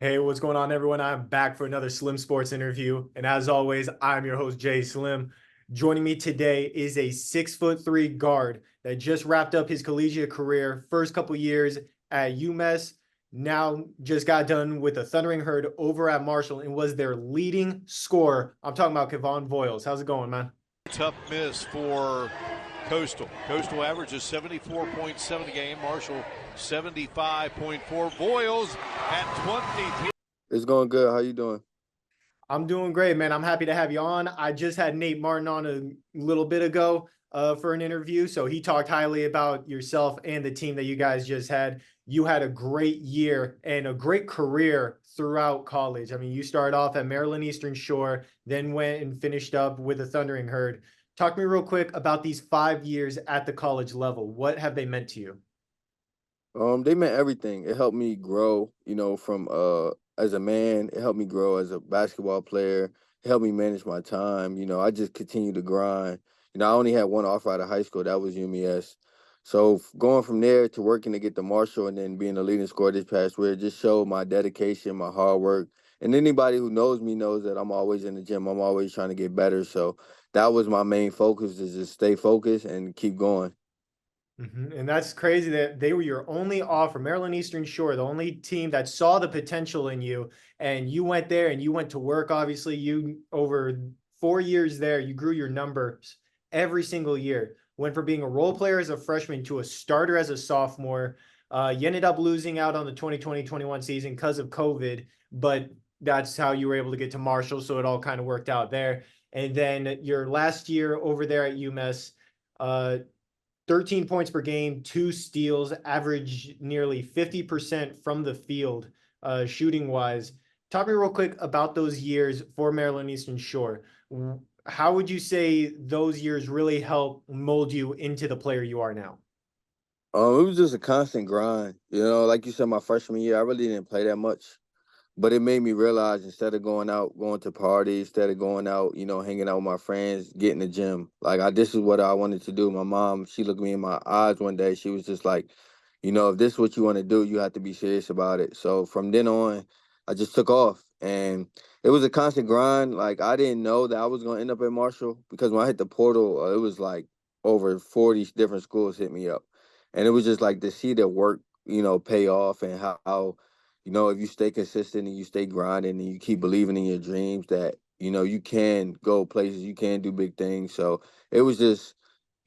Hey, what's going on, everyone? I'm back for another Slim Sports interview. And as always, I'm your host, Jay Slim. Joining me today is a 6'3" guard that just wrapped up his collegiate career, first couple years at UMass, now just got done with the Thundering Herd over at Marshall and was their leading scorer. I'm talking about Kevon Voyles. How's it going, man? Tough miss for Coastal. Coastal averages 74.7 a game. Marshall 75.4. Voyles at 23. It's going good. How you doing? I'm doing great, man. I'm happy to have you on. I just had Nate Martin on a little bit ago for an interview. So he talked highly about yourself and the team that you guys just had. You had a great year and a great career throughout college. I mean, you started off at Maryland Eastern Shore, then went and finished up with the Thundering Herd. Talk to me real quick about these 5 years at the college level. What have they meant to you? They meant everything. It helped me grow, from as a man. It helped me grow as a basketball player. It helped me manage my time. I just continued to grind. I only had one offer out of high school. That was UMES. So going from there to working to get the Marshall and then being a leading scorer this past year just showed my dedication, my hard work. And anybody who knows me knows that I'm always in the gym. I'm always trying to get better. So that was my main focus, is just stay focused and keep going. And that's crazy that they were your only offer, Maryland Eastern Shore, the only team that saw the potential in you. And you went there and you went to work. Obviously, you over 4 years there, you grew your numbers every single year. Went from being a role player as a freshman to a starter as a sophomore. You ended up losing out on the 2020-21 season because of COVID, but that's how you were able to get to Marshall. So it all kind of worked out there. And then your last year over there at UMass, uh, 13 points per game, 2 steals, average nearly 50% from the field, shooting wise. Talk to me real quick about those years for Maryland Eastern Shore. How would you say those years really help mold you into the player you are now? It was just a constant grind. Like you said, my freshman year, I really didn't play that much. But it made me realize, instead of going out, going to parties, instead of going out, hanging out with my friends, get in the gym. This is what I wanted to do. My mom, she looked me in my eyes one day. She was just like, if this is what you want to do, you have to be serious about it. So from then on, I just took off. And it was a constant grind. I didn't know that I was going to end up at Marshall, because when I hit the portal, it was like over 40 different schools hit me up. And it was just like to see the work, pay off, and how if you stay consistent and you stay grinding and you keep believing in your dreams, that, you can go places, you can do big things. So it was just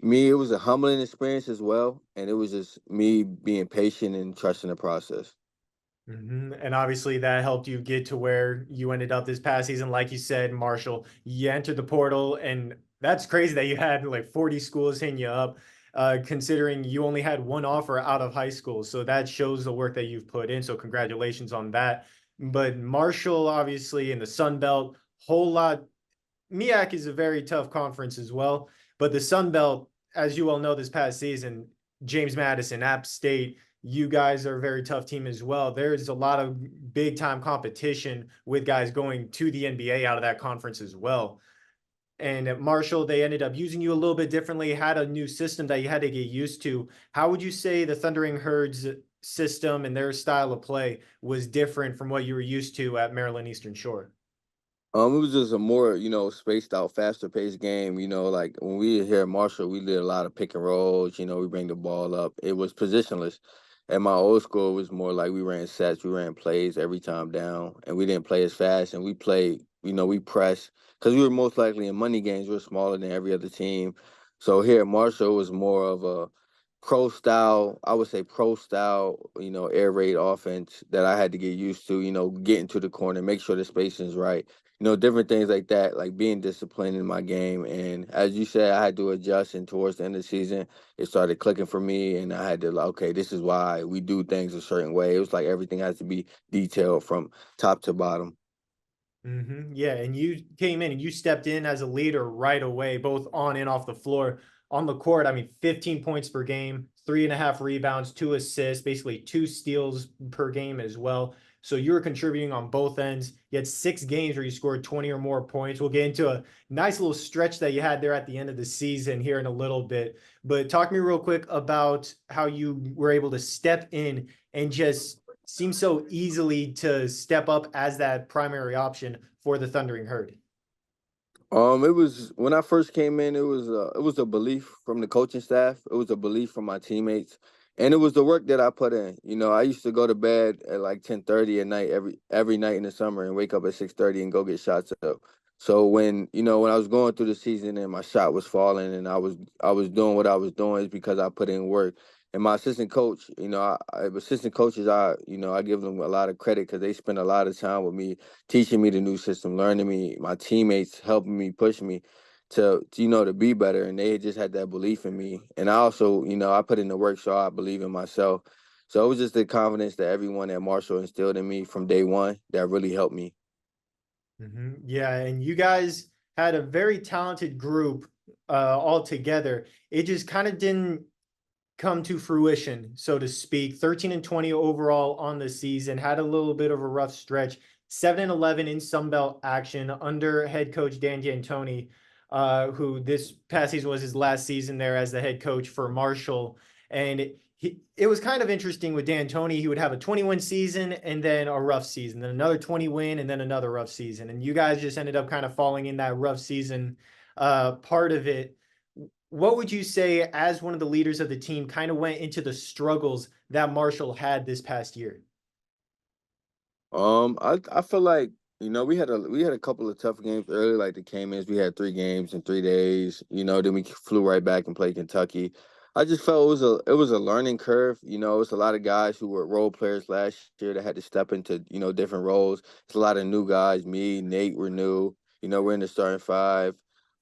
me, it was a humbling experience as well. And it was just me being patient and trusting the process. And obviously that helped you get to where you ended up this past season. Like you said, Marshall, you entered the portal, and that's crazy that you had like 40 schools hitting you up, considering you only had one offer out of high school. So that shows the work that you've put in. So congratulations on that. But Marshall, obviously, in the Sun Belt, whole lot. MEAC is a very tough conference as well. But the Sun Belt, as you all know, this past season, James Madison, App State, you guys are a very tough team as well. There's a lot of big time competition with guys going to the NBA out of that conference as well. And at Marshall, they ended up using you a little bit differently, had a new system that you had to get used to. How would you say the Thundering Herds system and their style of play was different from what you were used to at Maryland Eastern Shore? It was just a more, spaced out, faster paced game. Like when we were here at Marshall, we did a lot of pick and rolls. We bring the ball up. It was positionless. At my old school, it was more like we ran sets, we ran plays every time down, and we didn't play as fast. And we played, we pressed, because we were most likely in money games. We were smaller than every other team. So here at Marshall, it was more of a pro style, I would say pro style, air raid offense that I had to get used to, getting to the corner, make sure the spacing is right, different things like that, like being disciplined in my game. And as you said, I had to adjust. And towards the end of the season, it started clicking for me. And I had to, like, okay, this is why we do things a certain way. It was like everything has to be detailed from top to bottom. Yeah, and you came in and you stepped in as a leader right away, both on and off the floor. On the court, I mean, 15 points per game, 3.5 rebounds, 2 assists, basically 2 steals per game as well. So you were contributing on both ends. You had 6 games where you scored 20 or more points. We'll get into a nice little stretch that you had there at the end of the season here in a little bit. But talk to me real quick about how you were able to step in and just seems so easily to step up as that primary option for the Thundering Herd? It was when I first came in. It was a belief from the coaching staff. It was a belief from my teammates, and it was the work that I put in. You know, I used to go to bed at like 10:30 at night every night in the summer, and wake up at 6:30 and go get shots up. So when I was going through the season and my shot was falling, and I was doing what I was doing, is because I put in work. And my assistant coach, assistant coaches, I give them a lot of credit because they spend a lot of time with me, teaching me the new system, learning me, my teammates helping me, push me to be better. And they just had that belief in me. And I also, I put in the work, so I believe in myself. So it was just the confidence that everyone at Marshall instilled in me from day one that really helped me. Yeah, and you guys had a very talented group all together. It just kind of didn't come to fruition, so to speak. 13 and 20 overall on the season, had a little bit of a rough stretch. 7 and 11 in Sun Belt action under head coach Dan D'Antoni, who this past season was his last season there as the head coach for Marshall. And it was kind of interesting with D'Antoni. He would have a 20-win season and then a rough season, then another 20-win and then another rough season. And you guys just ended up kind of falling in that rough season part of it. What would you say, as one of the leaders of the team, kind of went into the struggles that Marshall had this past year? I feel like we had a couple of tough games early, like the Caymans. We had 3 games in 3 days. Then we flew right back and played Kentucky. I just felt it was a learning curve. It was a lot of guys who were role players last year that had to step into different roles. It's a lot of new guys. Me, Nate, were new. We're in the starting five.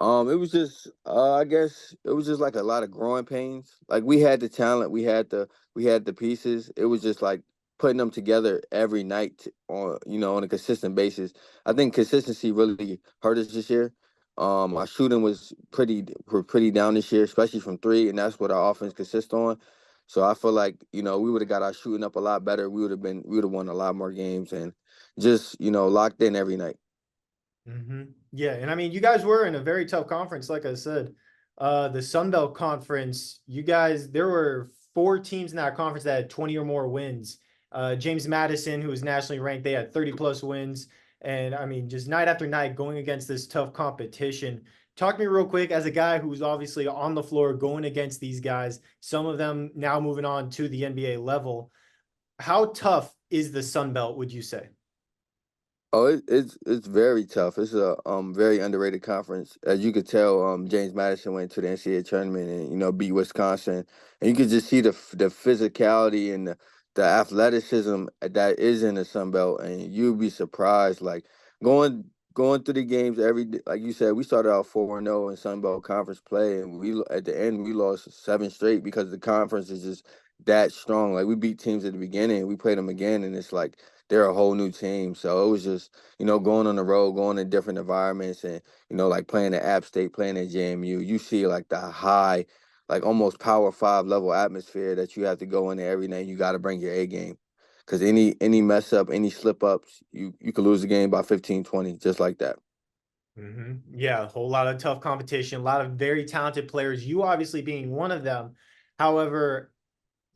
It was just I guess it was just like a lot of growing pains. Like we had the talent, we had the pieces. It was just like putting them together every night on a consistent basis. I think consistency really hurt us this year. Our shooting was pretty down this year, especially from three, and that's what our offense consists on. So I feel like we would have got our shooting up a lot better. We would have won a lot more games and just locked in every night. Yeah, and I mean, you guys were in a very tough conference, like I said. The Sun Belt Conference, you guys, there were 4 teams in that conference that had 20 or more wins. James Madison, who was nationally ranked, they had 30 plus wins. And I mean, just night after night going against this tough competition. Talk to me real quick as a guy who's obviously on the floor going against these guys, some of them now moving on to the NBA level. How tough is the Sun Belt, would you say? Oh, it's very tough. It's a very underrated conference. As you could tell, James Madison went to the NCAA tournament and beat Wisconsin, and you could just see the physicality and the athleticism that is in the Sun Belt, and you'd be surprised. Like going through the games like you said, we started out 4-0 in Sun Belt conference play, and we at the end we lost 7 straight because the conference is just that strong. Like we beat teams at the beginning, we played them again, and it's like they're a whole new team. So it was just, going on the road, going in different environments and, like playing at App State, playing at JMU, you see like the high, like almost Power 5 level atmosphere that you have to go in there every night. You got to bring your A game. Because any mess up, any slip ups, you could lose the game by 15, 20, just like that. Yeah, a whole lot of tough competition, a lot of very talented players, you obviously being one of them. However,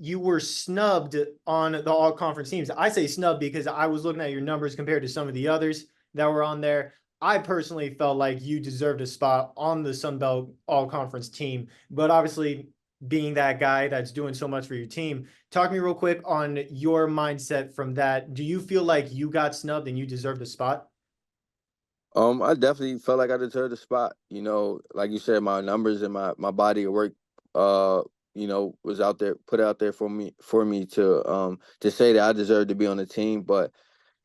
you were snubbed on the all conference teams. I say snubbed because I was looking at your numbers compared to some of the others that were on there. I personally felt like you deserved a spot on the Sun Belt all conference team, but obviously being that guy that's doing so much for your team, talk to me real quick on your mindset from that. Do you feel like you got snubbed and you deserved a spot? I definitely felt like I deserved the spot. Like you said, my numbers and my body of work, was out there, put out there for me to say that I deserved to be on the team. But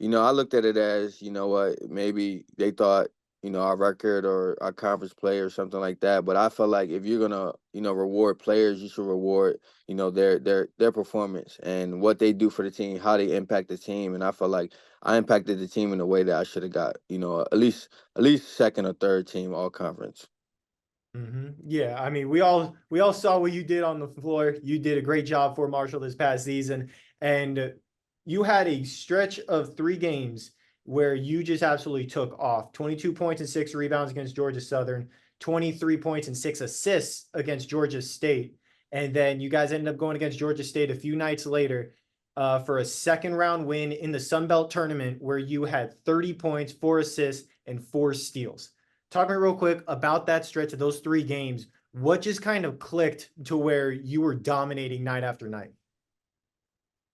I looked at it as, what, maybe they thought, our record or our conference play or something like that. But I felt like if you're gonna, reward players, you should reward, their performance and what they do for the team, how they impact the team. And I felt like I impacted the team in a way that I should have got, at least second or third team all conference. Yeah, I mean, we all saw what you did on the floor. You did a great job for Marshall this past season, and you had a stretch of 3 games where you just absolutely took off. 22 points and 6 rebounds against Georgia Southern, 23 points and 6 assists against Georgia State, and then you guys ended up going against Georgia State a few nights later. for a second round win in the Sun Belt tournament where you had 30 points, 4 assists, and 4 steals. Talk to me real quick about that stretch of those 3 games. What just kind of clicked to where you were dominating night after night?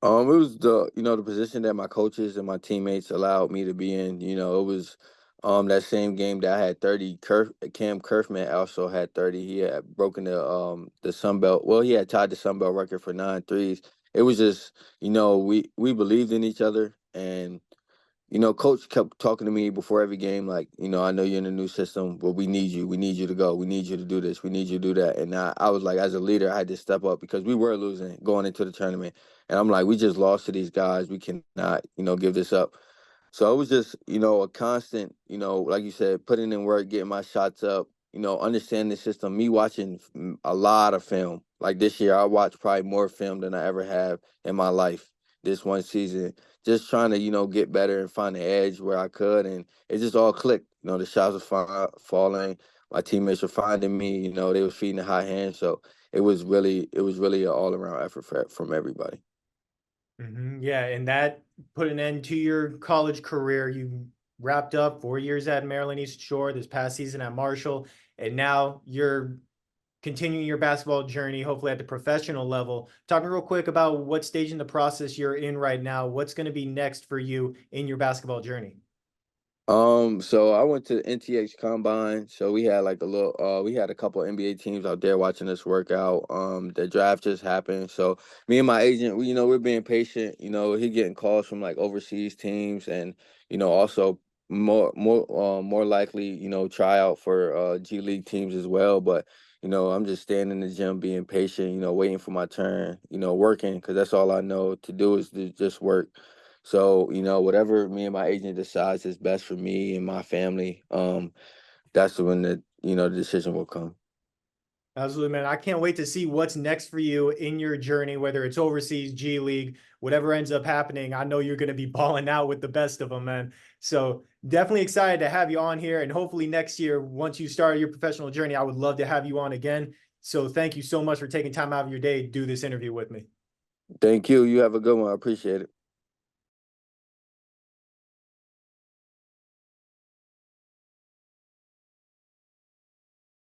It was the position that my coaches and my teammates allowed me to be in. It was that same game that I had 30. Cam Kerfman also had 30. He had broken the Sun Belt. Well, he had tied the Sun Belt record for 9 threes. It was just, we believed in each other, and coach kept talking to me before every game, like, I know you're in a new system, but we need you. We need you to go. We need you to do this. We need you to do that. And I was like, as a leader, I had to step up because we were losing going into the tournament. And I'm like, we just lost to these guys. We cannot, give this up. So it was just, a constant, like you said, putting in work, getting my shots up, understanding the system, me watching a lot of film. Like this year, I watched probably more film than I ever have in my life this one season, just trying to, get better and find the edge where I could. And it just all clicked. The shots were falling. My teammates were finding me, they were feeding the high hand. So it was really an all around effort from everybody. Yeah, and that put an end to your college career. You wrapped up 4 years at Maryland East Shore, this past season at Marshall, and now you're continuing your basketball journey, hopefully at the professional level. Talk to me real quick about what stage in the process you're in right now. What's going to be next for you in your basketball journey? So I went to NTX Combine. So we had a couple NBA teams out there watching us work out. The draft just happened. So me and my agent, we're being patient. He getting calls from like overseas teams, and also more likely, try out for G League teams as well. But I'm just staying in the gym, being patient. Waiting for my turn. Working because that's all I know to do is to just work. So, whatever me and my agent decides is best for me and my family, that's when the decision will come. Absolutely, man. I can't wait to see what's next for you in your journey, whether it's overseas, G League, whatever ends up happening. I know you're going to be balling out with the best of them, man. So definitely excited to have you on here. And hopefully next year, once you start your professional journey, I would love to have you on again. So thank you so much for taking time out of your day to do this interview with me. Thank you. You have a good one. I appreciate it.